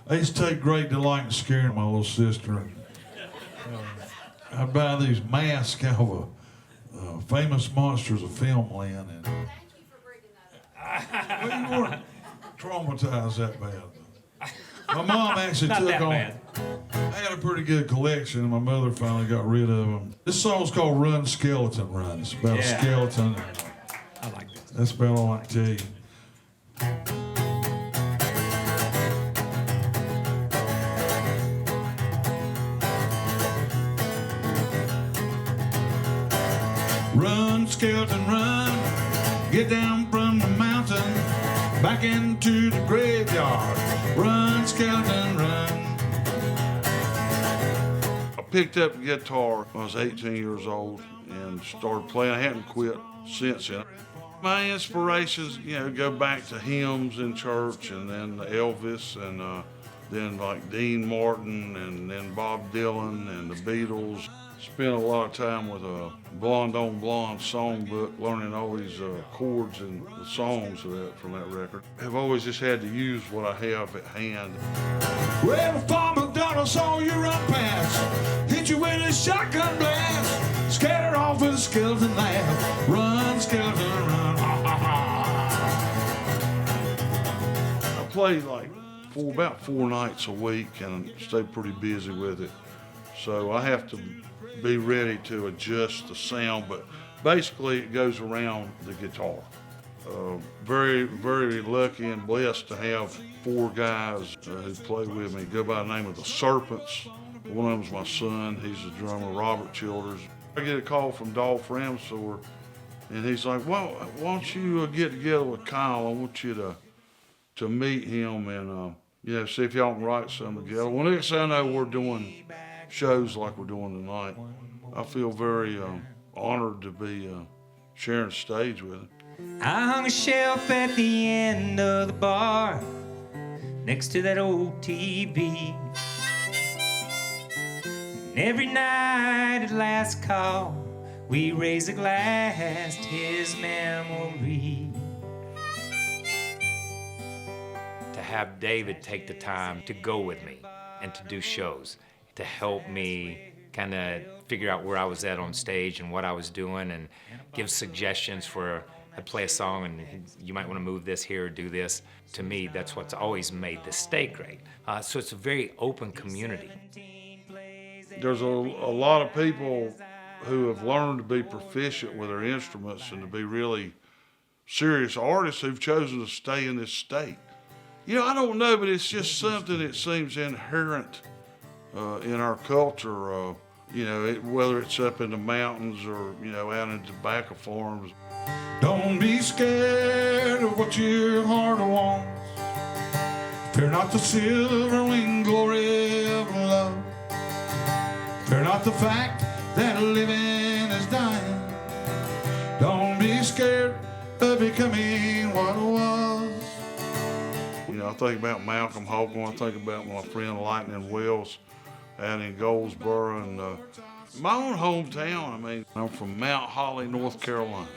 I used to take great delight in scaring my little sister. I'd buy these masks out of famous monsters of filmland. And, Thank you for bringing that up. well, you weren't traumatized that bad. My mom actually Not took that on. bad. I had a pretty good collection, and my mother finally got rid of them. This song's called "Run Skeleton Run." It's about a skeleton. I like that. That's about all I can tell you. Run, skeleton, run. Get down from the mountain, back into the graveyard. Run, skeleton, run. I picked up a guitar when I was 18 years old and started playing. I haven't quit since then. My inspirations, go back to hymns in church, and then Elvis, and then like Dean Martin, and then Bob Dylan and the Beatles. Spent a lot of time with a Blonde on Blonde songbook, learning all these chords and the songs from that record. I've always just had to use what I have at hand. Well, farmer daughter saw you run past, hit you with a shotgun blast, scared her off with a skeleton laugh. Run, skeleton, run. I played like about 4 nights a week and stayed pretty busy with it. So I have to be ready to adjust the sound, but basically it goes around the guitar. Very, very lucky and blessed to have 4 guys who play with me. Go by the name of the Serpents. One of them's my son. He's the drummer, Robert Childers. I get a call from Dolph Ramsor, and he's like, "Well, why don't you get together with Kyle? I want you to meet him and see if y'all can write something together." Well, next thing I know, we're doing shows like we're doing tonight. I feel very honored to be sharing stage with him. I hung a shelf at the end of the bar next to that old TV. And every night at last call, we raise a glass to his memory. To have David take the time to go with me and to do shows, to help me kind of figure out where I was at on stage and what I was doing, and give suggestions for I'd play a song and you might want to move this here or do this. To me, that's what's always made this stay great. So it's a very open community. There's a lot of people who have learned to be proficient with their instruments and to be really serious artists who've chosen to stay in this state. I don't know, but it's just something that seems inherent in our culture, whether it's up in the mountains or, out in tobacco farms. Don't be scared of what your heart wants. Fear not the silver-winged glory of love. Fear not the fact that living is dying. Don't be scared of becoming what was. I think about Malcolm Hogan. I think about my friend Lightning Wells out in Goldsboro, and my own hometown. I'm from Mount Holly, North Carolina.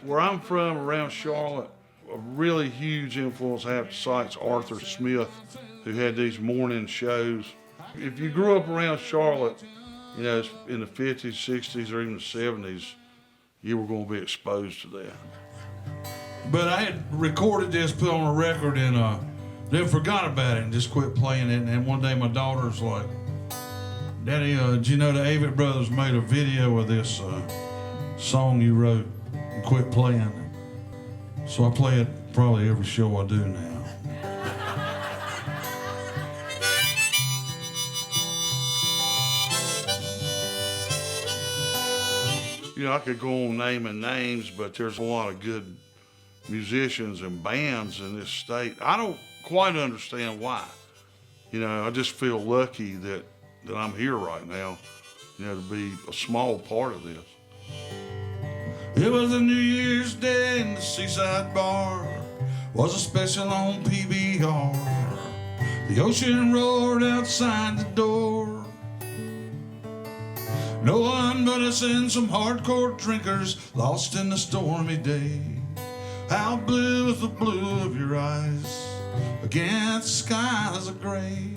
Where I'm from, around Charlotte, a really huge influence I have to cite Arthur Smith, who had these morning shows. If you grew up around Charlotte, in the 50s, 60s, or even the 70s, you were going to be exposed to that. But I had recorded this, put on a record, and then forgot about it and just quit playing it. And one day my daughter's like, "Daddy, did you know the Avett Brothers made a video of this song you wrote and quit playing it?" So I play it probably every show I do now. I could go on naming names, but there's a lot of good musicians and bands in this state. I don't quite understand why. I just feel lucky that I'm here right now, to be a small part of this. It was a New Year's Day in the Seaside Bar. Was a special on PBR. The ocean roared outside the door. No one but us and some hardcore drinkers lost in the stormy day. How blue is the blue of your eyes against skies of gray.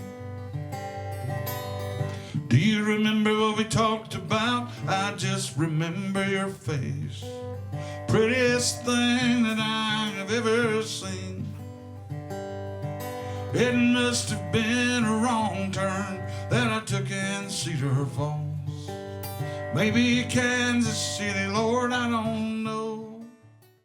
Do you remember what we talked about? I just remember your face. Prettiest thing that I have ever seen. It must have been a wrong turn that I took in Cedar Falls. Maybe Kansas City, Lord, I don't know.